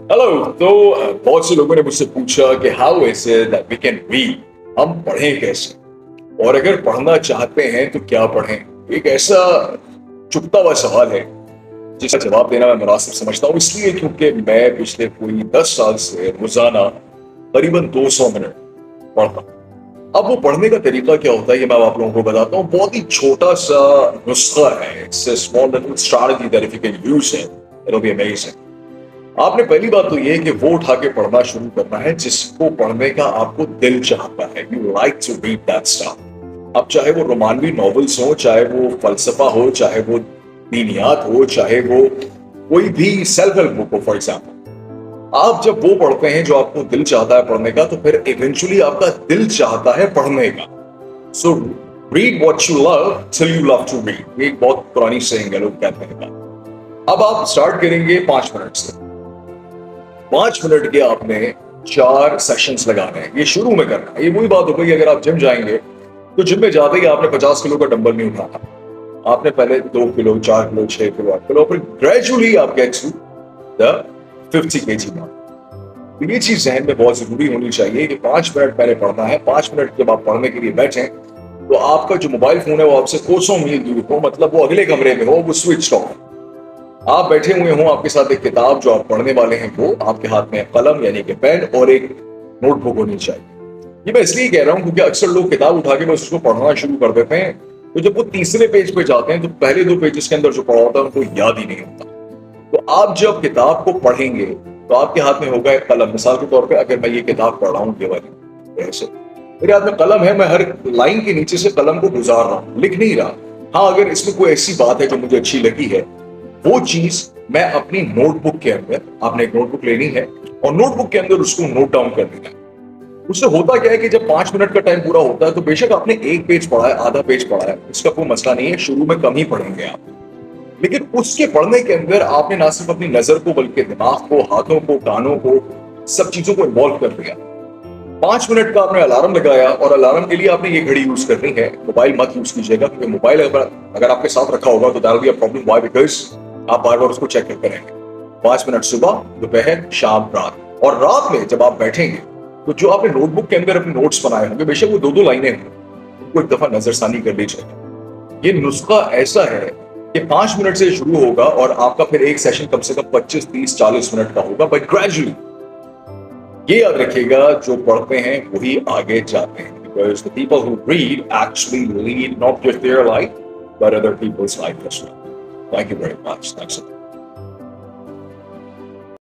Hello. तो बहुत से लोगों ने मुझसे पूछा कि how is it that we can read, हम पढ़ें कैसे, और अगर पढ़ना चाहते हैं तो क्या पढ़ें। एक ऐसा चुभता हुआ सवाल है जिसका जवाब देना मैं मुनासिब समझता हूँ, इसलिए क्योंकि मैं पिछले कोई 10 साल से रोजाना करीबन 200 मिनट पढ़ता हूँ। अब वो पढ़ने का तरीका क्या होता है ये मैं आप लोगों को बताता हूँ। बहुत ही छोटा सा नुस्खा है, it's a small little strategy that if you can use it, it will be amazing. आपने पहली बात तो ये कि वो उठा के पढ़ना शुरू करना है जिसको पढ़ने का आपको दिल चाहता है। You like to read that stuff. अब चाहे वो रोमानवी नॉवेल्स हो, चाहे वो फलसफा हो, चाहे वो दीनियात हो, चाहे वो कोई भी सेल्फ हेल्प बुक हो फॉर एग्जाम्पल, आप जब वो पढ़ते हैं जो आपको दिल चाहता है पढ़ने का, तो फिर इवेंचुअली आपका दिल चाहता है पढ़ने का। So read what you love till you love to read, ये एक बहुत पुरानी सेइंग है, लोग कहते हैं। अब आप स्टार्ट करेंगे 5 मिनट से। 5 मिनट के आपने 4 सेशंस लगाने हैं, ये शुरू में करना है। ये वही बात हो गई, अगर आप जिम जाएंगे तो जिम में जाते ही आपने 50 किलो का डंबल नहीं उठाना। आपने पहले 2 किलो, 4 किलो, 6 किलो, 8 किलो, फिर ग्रेजुअली आप get to the 50 KG mark. तो ये चीज जहन में बहुत जरूरी होनी चाहिए कि 5 मिनट पहले पढ़ना है। 5 मिनट जब आप पढ़ने के लिए बैठे तो आपका जो मोबाइल फोन है वो आपसे कोसों मील दूर हो, मतलब वो अगले कमरे में हो, वो स्विच ऑफ हो। आप बैठे हुए हो, आपके साथ एक किताब जो आप पढ़ने वाले हैं वो आपके हाथ में कलम यानी कि पेन और एक नोटबुक होनी चाहिए। ये मैं इसलिए कह रहा हूं क्योंकि अक्सर लोग किताब उठा के बस उसको पढ़ना शुरू कर देते हैं, तो जब वो तीसरे पेज पे जाते हैं तो पहले 2 पेजेस के अंदर जो पढ़ा होता है उनको याद ही नहीं होता। तो आप जब किताब को पढ़ेंगे तो आपके हाथ में होगा एक कलम। मिसाल के तौर पर अगर मैं ये किताब पढ़ रहा हूँ, ये वाली, ऐसे मेरे हाथ में कलम है, मैं हर लाइन के नीचे से कलम को गुजार रहा हूँ, लिख नहीं रहा। हाँ, अगर इसमें कोई ऐसी बात है जो मुझे अच्छी लगी है, वो चीज मैं अपनी नोटबुक के अंदर, आपने एक नोटबुक लेनी है और नोटबुक के अंदर उसको नोट डाउन कर देना है। उससे होता क्या है कि जब 5 मिनट का टाइम पूरा होता है तो बेशक आपने 1 पेज पढ़ा है, आधा पेज पढ़ा है, इसका कोई मसला नहीं है, शुरू में कम ही पढ़ेंगे आप, लेकिन उसके पढ़ने के अंदर आपने ना सिर्फ अपनी नजर को बल्कि दिमाग को, हाथों को, कानों को, सब चीजों को इन्वॉल्व कर दिया। 5 मिनट का आपने अलार्म लगाया और अलार्म के लिए आपने ये घड़ी यूज करनी है। मोबाइल मत यूज कीजिएगा क्योंकि मोबाइल अगर आपके साथ रखा होगा तो that will be a problem. Why? Because आप बार बार उसको चेक करते रहेंगे। 5 मिनट सुबह, दोपहर, शाम, रात। और रात में जब आप बैठेंगे तो जो आपने नोटबुक के अंदर अपने नोट्स बनाए होंगे, बेशक वो 2-2 लाइनें हों, उनको एक दफा नजरसानी कर लीजिए। ये नुस्खा ऐसा है कि 5 मिनट से शुरू होगा और आपका फिर एक सेशन कम से कम 25, 30, 40 मिनट का होगा, बट ग्रेजुअली। ये याद रखिएगा, जो पढ़ते हैं वही आगे जाते हैं, because the people who read actually lead not just their life but other people's life as well. Thank you very much. Thanks a lot.